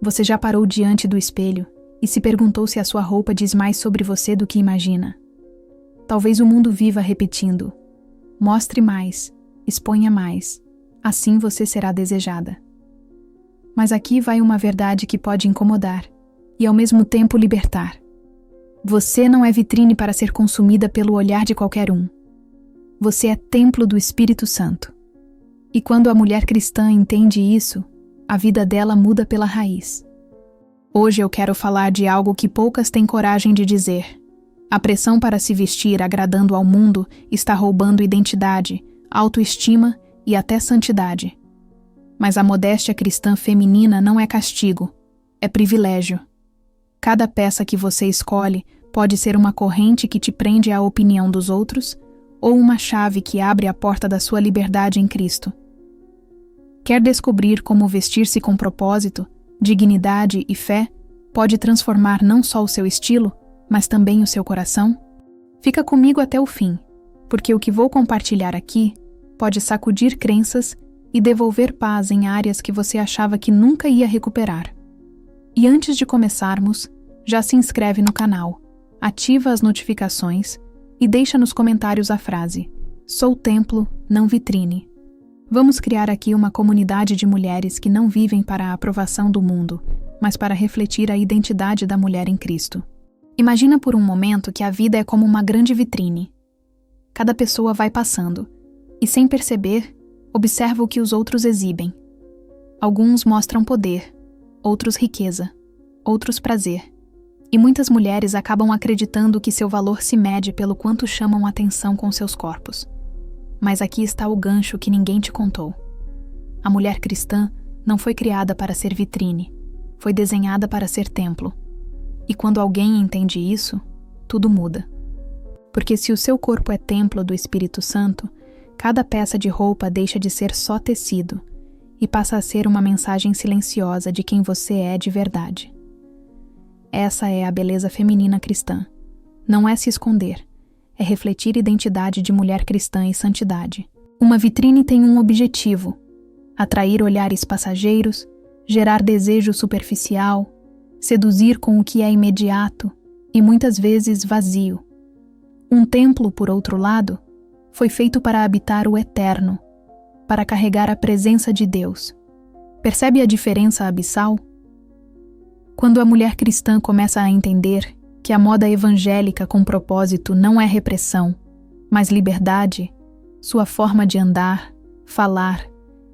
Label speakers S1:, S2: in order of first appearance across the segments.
S1: Você já parou diante do espelho e se perguntou se a sua roupa diz mais sobre você do que imagina? Talvez o mundo viva repetindo: mostre mais, exponha mais, assim você será desejada. Mas aqui vai uma verdade que pode incomodar e ao mesmo tempo libertar. Você não é vitrine para ser consumida pelo olhar de qualquer um. Você é templo do Espírito Santo. E quando a mulher cristã entende isso, a vida dela muda pela raiz. Hoje eu quero falar de algo que poucas têm coragem de dizer. A pressão para se vestir agradando ao mundo está roubando identidade, autoestima e até santidade. Mas a modéstia cristã feminina não é castigo, é privilégio. Cada peça que você escolhe pode ser uma corrente que te prende à opinião dos outros ou uma chave que abre a porta da sua liberdade em Cristo. Quer descobrir como vestir-se com propósito, dignidade e fé pode transformar não só o seu estilo, mas também o seu coração? Fica comigo até o fim, porque o que vou compartilhar aqui pode sacudir crenças e devolver paz em áreas que você achava que nunca ia recuperar. E antes de começarmos, já se inscreve no canal, ativa as notificações e deixa nos comentários a frase: "Sou templo, não vitrine". Vamos criar aqui uma comunidade de mulheres que não vivem para a aprovação do mundo, mas para refletir a identidade da mulher em Cristo. Imagina por um momento que a vida é como uma grande vitrine. Cada pessoa vai passando, e sem perceber, observa o que os outros exibem. Alguns mostram poder, outros riqueza, outros prazer. E muitas mulheres acabam acreditando que seu valor se mede pelo quanto chamam atenção com seus corpos. Mas aqui está o gancho que ninguém te contou. A mulher cristã não foi criada para ser vitrine, foi desenhada para ser templo. E quando alguém entende isso, tudo muda. Porque se o seu corpo é templo do Espírito Santo, cada peça de roupa deixa de ser só tecido e passa a ser uma mensagem silenciosa de quem você é de verdade. Essa é a beleza feminina cristã. Não é se esconder, é refletir identidade de mulher cristã e santidade. Uma vitrine tem um objetivo: atrair olhares passageiros, gerar desejo superficial, seduzir com o que é imediato e muitas vezes vazio. Um templo, por outro lado, foi feito para habitar o eterno, para carregar a presença de Deus. Percebe a diferença abissal? Quando a mulher cristã começa a entender que a moda evangélica com propósito não é repressão, mas liberdade, sua forma de andar, falar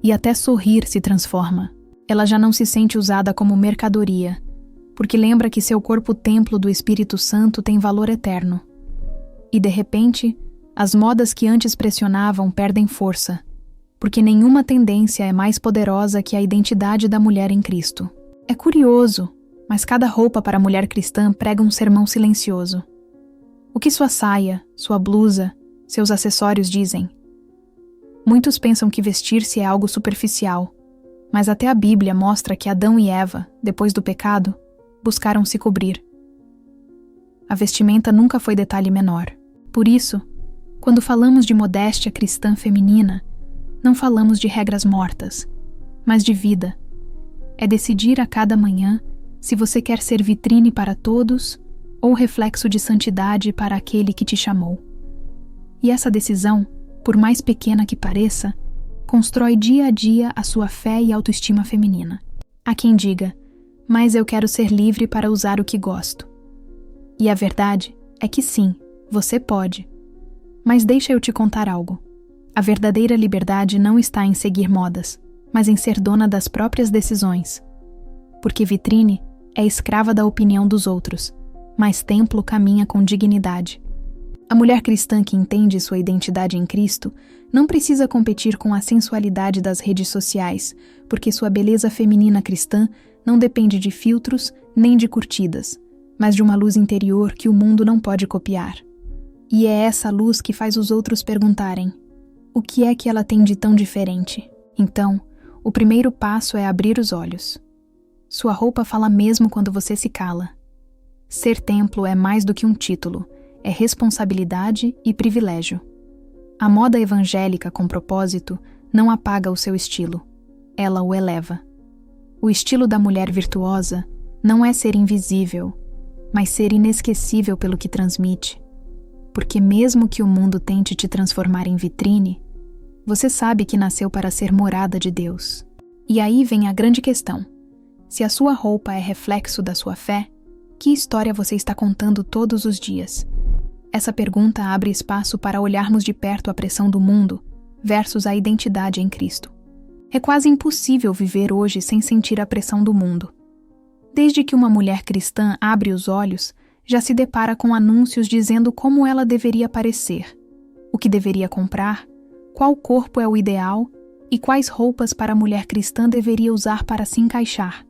S1: e até sorrir se transforma. Ela já não se sente usada como mercadoria, porque lembra que seu corpo templo do Espírito Santo tem valor eterno. E de repente, as modas que antes pressionavam perdem força, porque nenhuma tendência é mais poderosa que a identidade da mulher em Cristo. É curioso, mas cada roupa para a mulher cristã prega um sermão silencioso. O que sua saia, sua blusa, seus acessórios dizem? Muitos pensam que vestir-se é algo superficial, mas até a Bíblia mostra que Adão e Eva, depois do pecado, buscaram se cobrir. A vestimenta nunca foi detalhe menor. Por isso, quando falamos de modéstia cristã feminina, não falamos de regras mortas, mas de vida. É decidir a cada manhã se você quer ser vitrine para todos ou reflexo de santidade para aquele que te chamou. E essa decisão, por mais pequena que pareça, constrói dia a dia a sua fé e autoestima feminina. Há quem diga: "Mas eu quero ser livre para usar o que gosto." E a verdade é que sim, você pode. Mas deixa eu te contar algo. A verdadeira liberdade não está em seguir modas, mas em ser dona das próprias decisões. Porque vitrine é escrava da opinião dos outros, mas templo caminha com dignidade. A mulher cristã que entende sua identidade em Cristo não precisa competir com a sensualidade das redes sociais, porque sua beleza feminina cristã não depende de filtros nem de curtidas, mas de uma luz interior que o mundo não pode copiar. E é essa luz que faz os outros perguntarem: o que é que ela tem de tão diferente? Então, o primeiro passo é abrir os olhos. Sua roupa fala mesmo quando você se cala. Ser templo é mais do que um título, é responsabilidade e privilégio. A moda evangélica com propósito não apaga o seu estilo, ela o eleva. O estilo da mulher virtuosa não é ser invisível, mas ser inesquecível pelo que transmite. Porque mesmo que o mundo tente te transformar em vitrine, você sabe que nasceu para ser morada de Deus. E aí vem a grande questão. Se a sua roupa é reflexo da sua fé, que história você está contando todos os dias? Essa pergunta abre espaço para olharmos de perto a pressão do mundo versus a identidade em Cristo. É quase impossível viver hoje sem sentir a pressão do mundo. Desde que uma mulher cristã abre os olhos, já se depara com anúncios dizendo como ela deveria parecer, o que deveria comprar, qual corpo é o ideal e quais roupas para a mulher cristã deveria usar para se encaixar.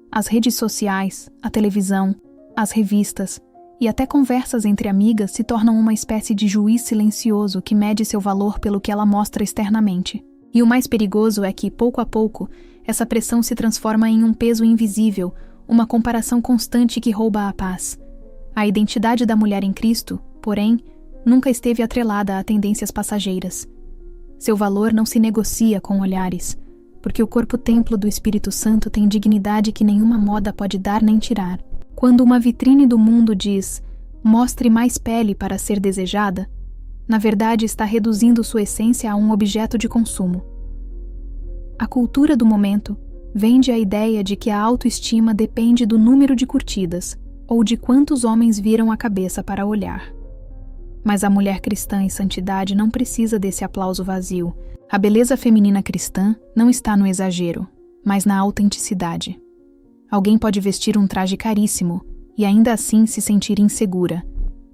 S1: As redes sociais, a televisão, as revistas e até conversas entre amigas se tornam uma espécie de juiz silencioso que mede seu valor pelo que ela mostra externamente. E o mais perigoso é que, pouco a pouco, essa pressão se transforma em um peso invisível, uma comparação constante que rouba a paz. A identidade da mulher em Cristo, porém, nunca esteve atrelada a tendências passageiras. Seu valor não se negocia com olhares, porque o corpo-templo do Espírito Santo tem dignidade que nenhuma moda pode dar nem tirar. Quando uma vitrine do mundo diz "mostre mais pele para ser desejada", na verdade está reduzindo sua essência a um objeto de consumo. A cultura do momento vende a ideia de que a autoestima depende do número de curtidas ou de quantos homens viram a cabeça para olhar. Mas a mulher cristã em santidade não precisa desse aplauso vazio. A beleza feminina cristã não está no exagero, mas na autenticidade. Alguém pode vestir um traje caríssimo e ainda assim se sentir insegura,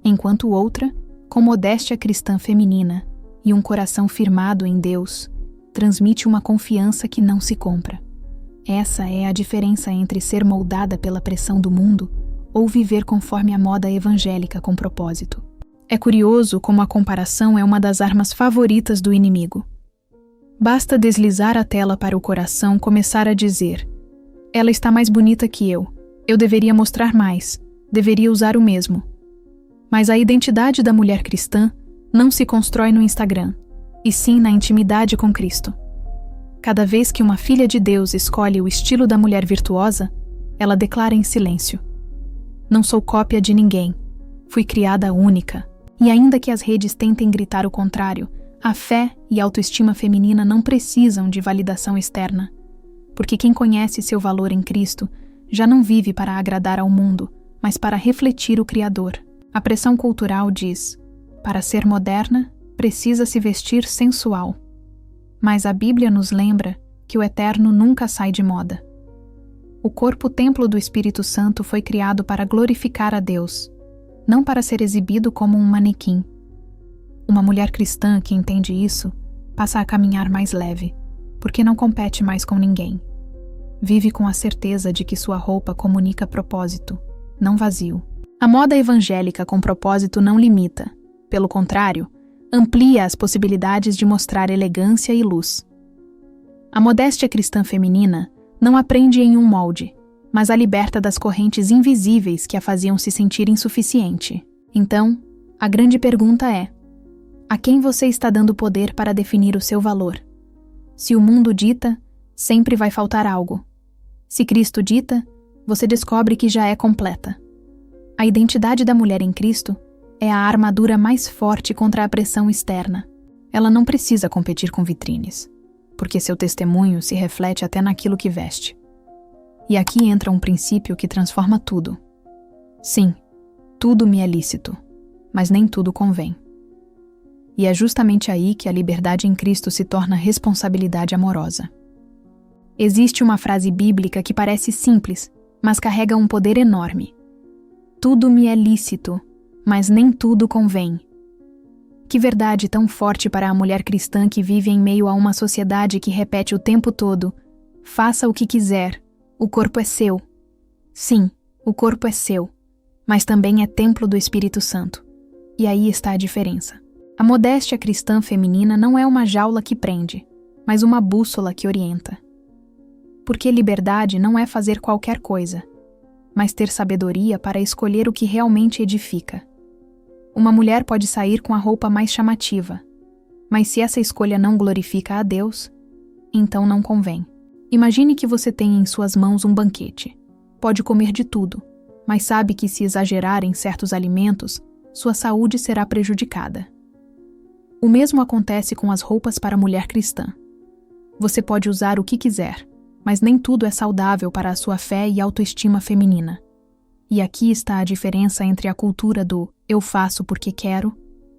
S1: enquanto outra, com modéstia cristã feminina e um coração firmado em Deus, transmite uma confiança que não se compra. Essa é a diferença entre ser moldada pela pressão do mundo ou viver conforme a moda evangélica com propósito. É curioso como a comparação é uma das armas favoritas do inimigo. Basta deslizar a tela para o coração começar a dizer: ela está mais bonita que eu deveria mostrar mais, deveria usar o mesmo. Mas a identidade da mulher cristã não se constrói no Instagram, e sim na intimidade com Cristo. Cada vez que uma filha de Deus escolhe o estilo da mulher virtuosa, ela declara em silêncio: não sou cópia de ninguém, fui criada única. E ainda que as redes tentem gritar o contrário, a fé e a autoestima feminina não precisam de validação externa, porque quem conhece seu valor em Cristo já não vive para agradar ao mundo, mas para refletir o Criador. A pressão cultural diz: para ser moderna, precisa se vestir sensual. Mas a Bíblia nos lembra que o eterno nunca sai de moda. O corpo-templo do Espírito Santo foi criado para glorificar a Deus, não para ser exibido como um manequim. Uma mulher cristã que entende isso passa a caminhar mais leve, porque não compete mais com ninguém. Vive com a certeza de que sua roupa comunica propósito, não vazio. A moda evangélica com propósito não limita, pelo contrário, amplia as possibilidades de mostrar elegância e luz. A modéstia cristã feminina não aprende em um molde, mas a liberta das correntes invisíveis que a faziam se sentir insuficiente. Então, a grande pergunta é: a quem você está dando poder para definir o seu valor? Se o mundo dita, sempre vai faltar algo. Se Cristo dita, você descobre que já é completa. A identidade da mulher em Cristo é a armadura mais forte contra a pressão externa. Ela não precisa competir com vitrines, porque seu testemunho se reflete até naquilo que veste. E aqui entra um princípio que transforma tudo. Sim, tudo me é lícito, mas nem tudo convém. E é justamente aí que a liberdade em Cristo se torna responsabilidade amorosa. Existe uma frase bíblica que parece simples, mas carrega um poder enorme. Tudo me é lícito, mas nem tudo convém. Que verdade tão forte para a mulher cristã que vive em meio a uma sociedade que repete o tempo todo: faça o que quiser, o corpo é seu. Sim, o corpo é seu, mas também é templo do Espírito Santo. E aí está a diferença. A modéstia cristã feminina não é uma jaula que prende, mas uma bússola que orienta. Porque liberdade não é fazer qualquer coisa, mas ter sabedoria para escolher o que realmente edifica. Uma mulher pode sair com a roupa mais chamativa, mas se essa escolha não glorifica a Deus, então não convém. Imagine que você tem em suas mãos um banquete. Pode comer de tudo, mas sabe que se exagerar em certos alimentos, sua saúde será prejudicada. O mesmo acontece com as roupas para a mulher cristã. Você pode usar o que quiser, mas nem tudo é saudável para a sua fé e autoestima feminina. E aqui está a diferença entre a cultura do "eu faço porque quero"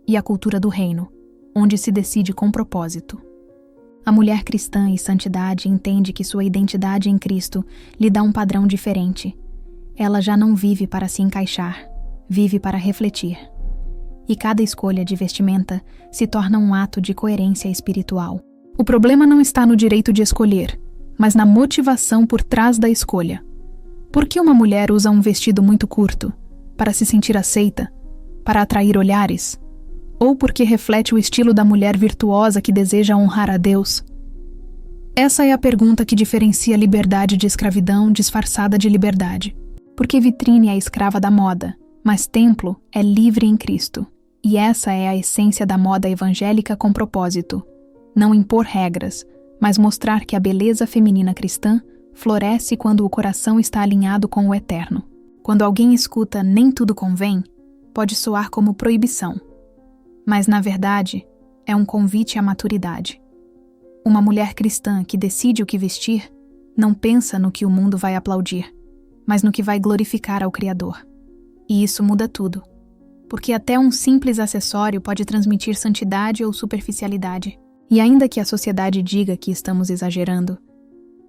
S1: e a cultura do reino, onde se decide com propósito. A mulher cristã e santidade entende que sua identidade em Cristo lhe dá um padrão diferente. Ela já não vive para se encaixar, vive para refletir. E cada escolha de vestimenta se torna um ato de coerência espiritual. O problema não está no direito de escolher, mas na motivação por trás da escolha. Por que uma mulher usa um vestido muito curto? Para se sentir aceita? Para atrair olhares? Ou porque reflete o estilo da mulher virtuosa que deseja honrar a Deus? Essa é a pergunta que diferencia liberdade de escravidão disfarçada de liberdade. Porque vitrine é escrava da moda, mas templo é livre em Cristo. E essa é a essência da moda evangélica com propósito. Não impor regras, mas mostrar que a beleza feminina cristã floresce quando o coração está alinhado com o eterno. Quando alguém escuta "nem tudo convém", pode soar como proibição. Mas, na verdade, é um convite à maturidade. Uma mulher cristã que decide o que vestir não pensa no que o mundo vai aplaudir, mas no que vai glorificar ao Criador. E isso muda tudo, porque até um simples acessório pode transmitir santidade ou superficialidade. E ainda que a sociedade diga que estamos exagerando,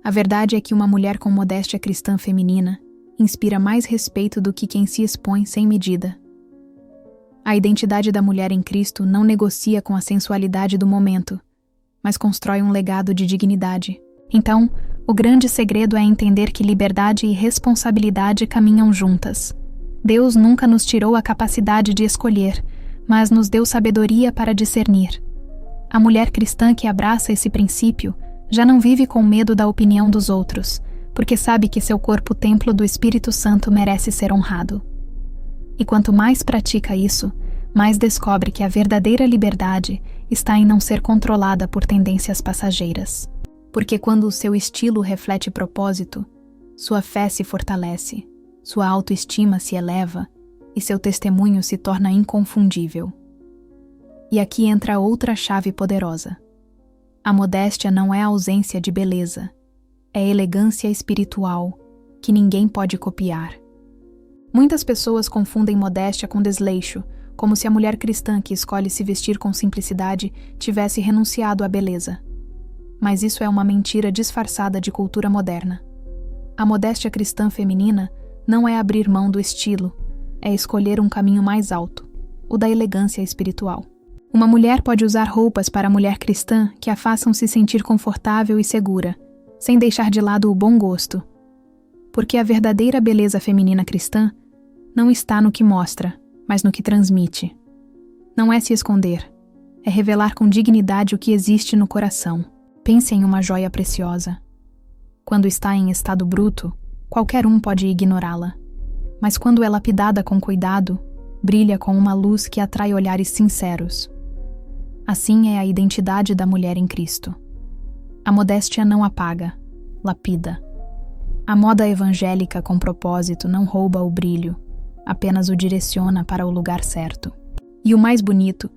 S1: a verdade é que uma mulher com modéstia cristã feminina inspira mais respeito do que quem se expõe sem medida. A identidade da mulher em Cristo não negocia com a sensualidade do momento, mas constrói um legado de dignidade. Então, o grande segredo é entender que liberdade e responsabilidade caminham juntas. Deus nunca nos tirou a capacidade de escolher, mas nos deu sabedoria para discernir. A mulher cristã que abraça esse princípio já não vive com medo da opinião dos outros, porque sabe que seu corpo templo do Espírito Santo merece ser honrado. E quanto mais pratica isso, mais descobre que a verdadeira liberdade está em não ser controlada por tendências passageiras. Porque quando o seu estilo reflete propósito, sua fé se fortalece, sua autoestima se eleva e seu testemunho se torna inconfundível. E aqui entra outra chave poderosa. A modéstia não é ausência de beleza, é elegância espiritual que ninguém pode copiar. Muitas pessoas confundem modéstia com desleixo, como se a mulher cristã que escolhe se vestir com simplicidade tivesse renunciado à beleza. Mas isso é uma mentira disfarçada de cultura moderna. A modéstia cristã feminina não é abrir mão do estilo, é escolher um caminho mais alto, o da elegância espiritual. Uma mulher pode usar roupas para a mulher cristã que a façam se sentir confortável e segura, sem deixar de lado o bom gosto. Porque a verdadeira beleza feminina cristã não está no que mostra, mas no que transmite. Não é se esconder, é revelar com dignidade o que existe no coração. Pense em uma joia preciosa. Quando está em estado bruto, qualquer um pode ignorá-la. Mas quando é lapidada com cuidado, brilha com uma luz que atrai olhares sinceros. Assim é a identidade da mulher em Cristo. A modéstia não apaga, lapida. A moda evangélica com propósito não rouba o brilho, apenas o direciona para o lugar certo. E o mais bonito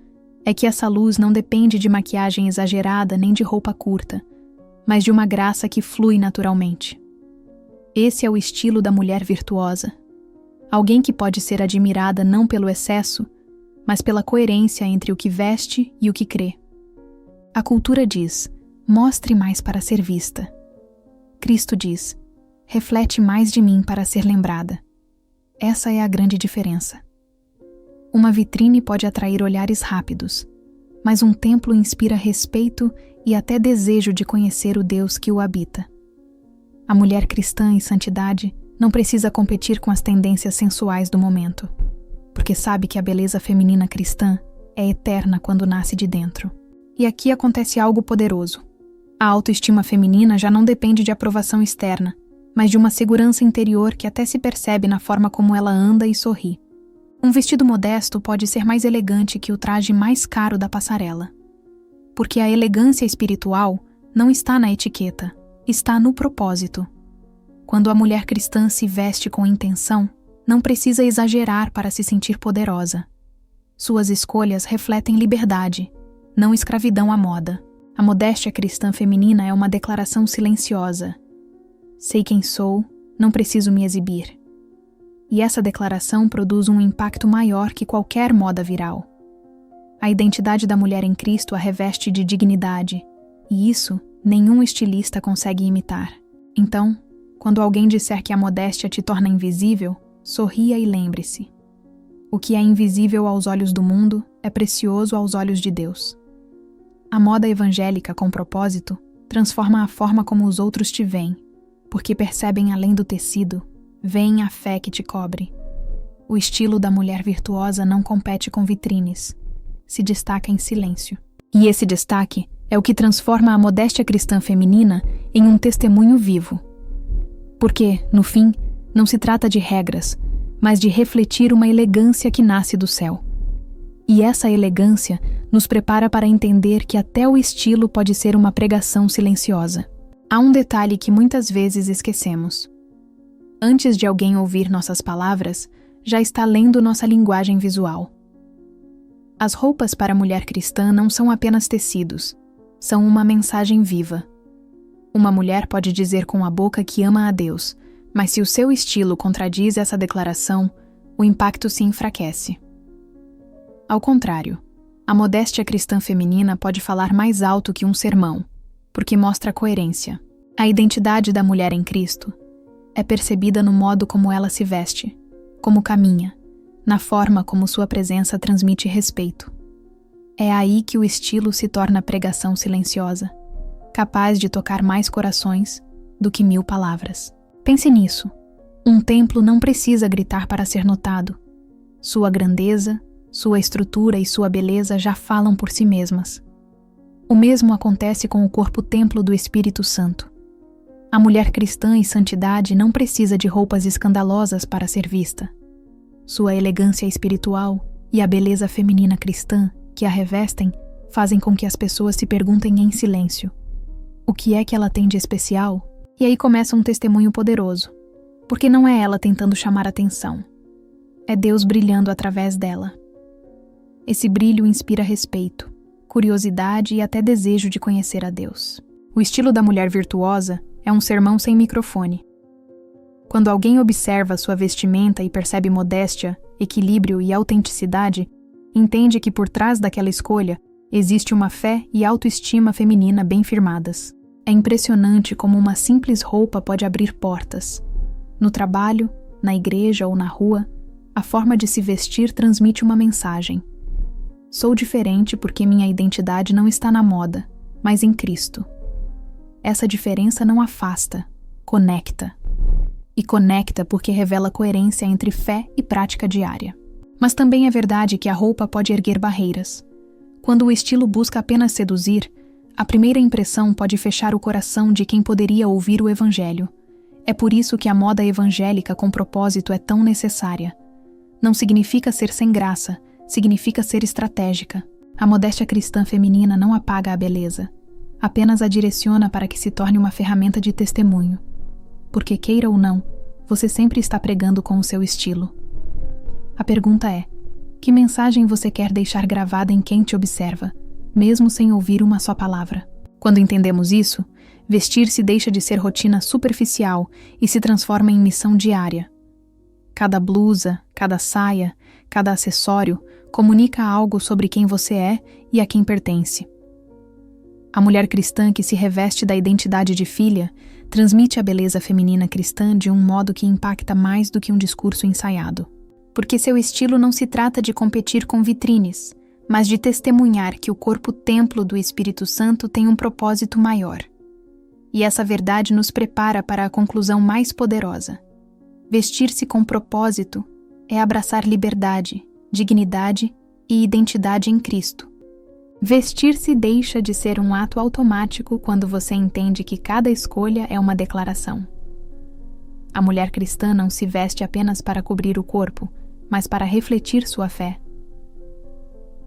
S1: é que essa luz não depende de maquiagem exagerada nem de roupa curta, mas de uma graça que flui naturalmente. Esse é o estilo da mulher virtuosa. Alguém que pode ser admirada não pelo excesso, mas pela coerência entre o que veste e o que crê. A cultura diz, mostre mais para ser vista. Cristo diz, reflete mais de mim para ser lembrada. Essa é a grande diferença. Uma vitrine pode atrair olhares rápidos, mas um templo inspira respeito e até desejo de conhecer o Deus que o habita. A mulher cristã em santidade não precisa competir com as tendências sensuais do momento, porque sabe que a beleza feminina cristã é eterna quando nasce de dentro. E aqui acontece algo poderoso. A autoestima feminina já não depende de aprovação externa, mas de uma segurança interior que até se percebe na forma como ela anda e sorri. Um vestido modesto pode ser mais elegante que o traje mais caro da passarela. Porque a elegância espiritual não está na etiqueta, está no propósito. Quando a mulher cristã se veste com intenção, não precisa exagerar para se sentir poderosa. Suas escolhas refletem liberdade, não escravidão à moda. A modéstia cristã feminina é uma declaração silenciosa. Sei quem sou, não preciso me exibir. E essa declaração produz um impacto maior que qualquer moda viral. A identidade da mulher em Cristo a reveste de dignidade, e isso nenhum estilista consegue imitar. Então, quando alguém disser que a modéstia te torna invisível, sorria e lembre-se. O que é invisível aos olhos do mundo é precioso aos olhos de Deus. A moda evangélica com propósito transforma a forma como os outros te veem, porque percebem além do tecido, veem a fé que te cobre. O estilo da mulher virtuosa não compete com vitrines, se destaca em silêncio. E esse destaque é o que transforma a modéstia cristã feminina em um testemunho vivo. Porque, no fim, não se trata de regras, mas de refletir uma elegância que nasce do céu. E essa elegância nos prepara para entender que até o estilo pode ser uma pregação silenciosa. Há um detalhe que muitas vezes esquecemos. Antes de alguém ouvir nossas palavras, já está lendo nossa linguagem visual. As roupas para a mulher cristã não são apenas tecidos, são uma mensagem viva. Uma mulher pode dizer com a boca que ama a Deus, mas se o seu estilo contradiz essa declaração, o impacto se enfraquece. Ao contrário, a modéstia cristã feminina pode falar mais alto que um sermão, porque mostra coerência. A identidade da mulher em Cristo é percebida no modo como ela se veste, como caminha, na forma como sua presença transmite respeito. É aí que o estilo se torna pregação silenciosa, capaz de tocar mais corações do que 1000 palavras. Pense nisso. Um templo não precisa gritar para ser notado. Sua grandeza, sua estrutura e sua beleza já falam por si mesmas. O mesmo acontece com o corpo-templo do Espírito Santo. A mulher cristã em santidade não precisa de roupas escandalosas para ser vista. Sua elegância espiritual e a beleza feminina cristã que a revestem fazem com que as pessoas se perguntem em silêncio: o que é que ela tem de especial? E aí começa um testemunho poderoso, porque não é ela tentando chamar atenção. É Deus brilhando através dela. Esse brilho inspira respeito, curiosidade e até desejo de conhecer a Deus. O estilo da mulher virtuosa é um sermão sem microfone. Quando alguém observa sua vestimenta e percebe modéstia, equilíbrio e autenticidade, entende que por trás daquela escolha existe uma fé e autoestima feminina bem firmadas. É impressionante como uma simples roupa pode abrir portas. No trabalho, na igreja ou na rua, a forma de se vestir transmite uma mensagem. Sou diferente porque minha identidade não está na moda, mas em Cristo. Essa diferença não afasta, conecta. E conecta porque revela coerência entre fé e prática diária. Mas também é verdade que a roupa pode erguer barreiras. Quando o estilo busca apenas seduzir, a primeira impressão pode fechar o coração de quem poderia ouvir o Evangelho. É por isso que a moda evangélica com propósito é tão necessária. Não significa ser sem graça, significa ser estratégica. A modéstia cristã feminina não apaga a beleza, apenas a direciona para que se torne uma ferramenta de testemunho. Porque, queira ou não, você sempre está pregando com o seu estilo. A pergunta é: que mensagem você quer deixar gravada em quem te observa, mesmo sem ouvir uma só palavra? Quando entendemos isso, vestir-se deixa de ser rotina superficial e se transforma em missão diária. Cada blusa, cada saia, cada acessório comunica algo sobre quem você é e a quem pertence. A mulher cristã que se reveste da identidade de filha transmite a beleza feminina cristã de um modo que impacta mais do que um discurso ensaiado. Porque seu estilo não se trata de competir com vitrines, mas de testemunhar que o corpo-templo do Espírito Santo tem um propósito maior. E essa verdade nos prepara para a conclusão mais poderosa. Vestir-se com propósito é abraçar liberdade, dignidade e identidade em Cristo. Vestir-se deixa de ser um ato automático quando você entende que cada escolha é uma declaração. A mulher cristã não se veste apenas para cobrir o corpo, mas para refletir sua fé.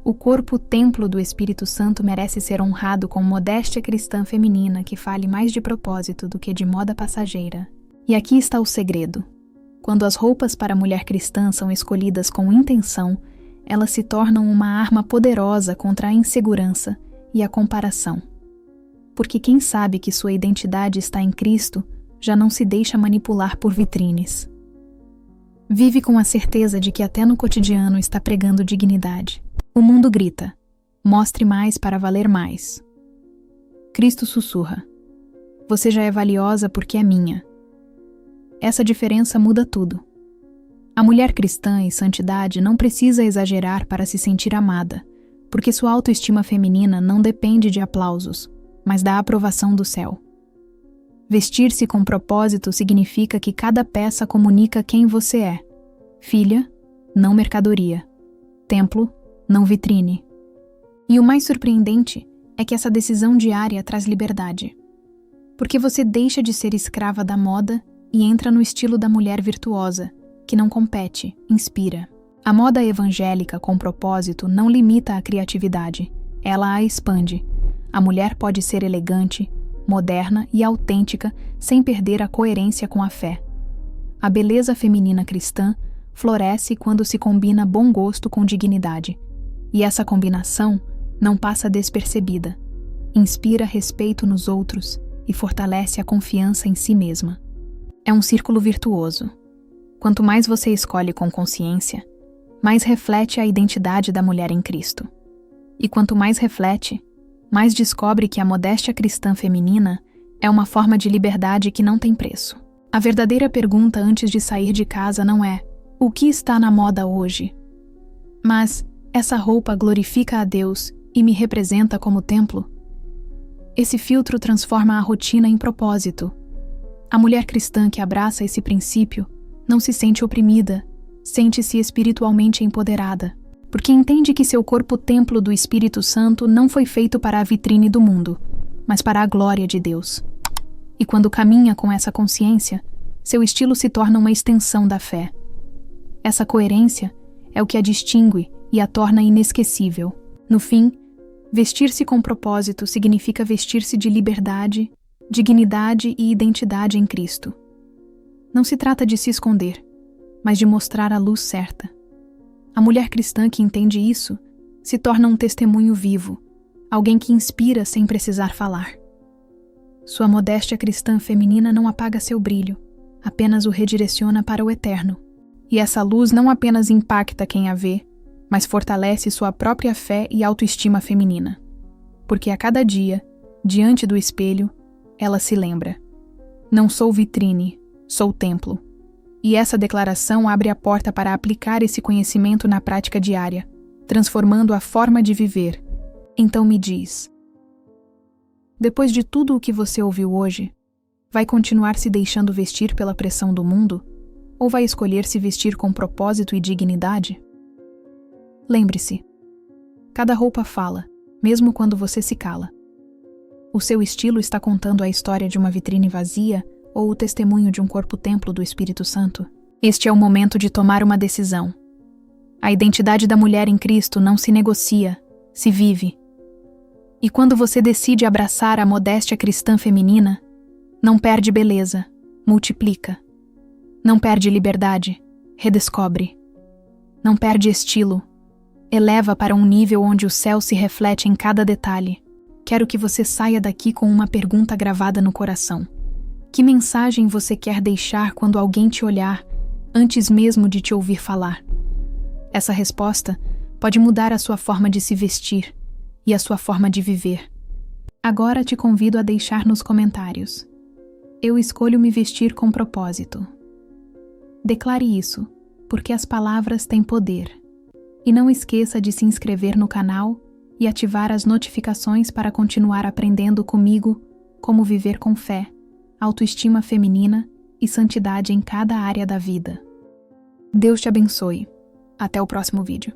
S1: O corpo templo do Espírito Santo merece ser honrado com modéstia cristã feminina que fale mais de propósito do que de moda passageira. E aqui está o segredo. Quando as roupas para a mulher cristã são escolhidas com intenção, elas se tornam uma arma poderosa contra a insegurança e a comparação. Porque quem sabe que sua identidade está em Cristo já não se deixa manipular por vitrines. Vive com a certeza de que até no cotidiano está pregando dignidade. O mundo grita: mostre mais para valer mais. Cristo sussurra: você já é valiosa porque é minha. Essa diferença muda tudo. A mulher cristã em santidade não precisa exagerar para se sentir amada, porque sua autoestima feminina não depende de aplausos, mas da aprovação do céu. Vestir-se com propósito significa que cada peça comunica quem você é. Filha, não mercadoria. Templo, não vitrine. E o mais surpreendente é que essa decisão diária traz liberdade. Porque você deixa de ser escrava da moda e entra no estilo da mulher virtuosa, que não compete, inspira. A moda evangélica com propósito não limita a criatividade, ela a expande. A mulher pode ser elegante, moderna e autêntica sem perder a coerência com a fé. A beleza feminina cristã floresce quando se combina bom gosto com dignidade. E essa combinação não passa despercebida. Inspira respeito nos outros e fortalece a confiança em si mesma. É um círculo virtuoso. Quanto mais você escolhe com consciência, mais reflete a identidade da mulher em Cristo. E quanto mais reflete, mais descobre que a modéstia cristã feminina é uma forma de liberdade que não tem preço. A verdadeira pergunta antes de sair de casa não é: o que está na moda hoje? Mas: essa roupa glorifica a Deus e me representa como templo? Esse filtro transforma a rotina em propósito. A mulher cristã que abraça esse princípio não se sente oprimida, sente-se espiritualmente empoderada, porque entende que seu corpo templo do Espírito Santo não foi feito para a vitrine do mundo, mas para a glória de Deus. E quando caminha com essa consciência, seu estilo se torna uma extensão da fé. Essa coerência é o que a distingue e a torna inesquecível. No fim, vestir-se com propósito significa vestir-se de liberdade, dignidade e identidade em Cristo. Não se trata de se esconder, mas de mostrar a luz certa. A mulher cristã que entende isso se torna um testemunho vivo, alguém que inspira sem precisar falar. Sua modéstia cristã feminina não apaga seu brilho, apenas o redireciona para o eterno. E essa luz não apenas impacta quem a vê, mas fortalece sua própria fé e autoestima feminina. Porque a cada dia, diante do espelho, ela se lembra: não sou vitrine, sou templo. E essa declaração abre a porta para aplicar esse conhecimento na prática diária, transformando a forma de viver. Então me diz: depois de tudo o que você ouviu hoje, vai continuar se deixando vestir pela pressão do mundo? Ou vai escolher se vestir com propósito e dignidade? Lembre-se, cada roupa fala, mesmo quando você se cala. O seu estilo está contando a história de uma vitrine vazia ou o testemunho de um corpo-templo do Espírito Santo? Este é o momento de tomar uma decisão. A identidade da mulher em Cristo não se negocia, se vive. E quando você decide abraçar a modéstia cristã feminina, não perde beleza, multiplica. Não perde liberdade, redescobre. Não perde estilo, eleva para um nível onde o céu se reflete em cada detalhe. Quero que você saia daqui com uma pergunta gravada no coração. Que mensagem você quer deixar quando alguém te olhar, antes mesmo de te ouvir falar? Essa resposta pode mudar a sua forma de se vestir e a sua forma de viver. Agora te convido a deixar nos comentários: eu escolho me vestir com propósito. Declare isso, porque as palavras têm poder. E não esqueça de se inscrever no canal e ativar as notificações para continuar aprendendo comigo como viver com fé, autoestima feminina e santidade em cada área da vida. Deus te abençoe. Até o próximo vídeo.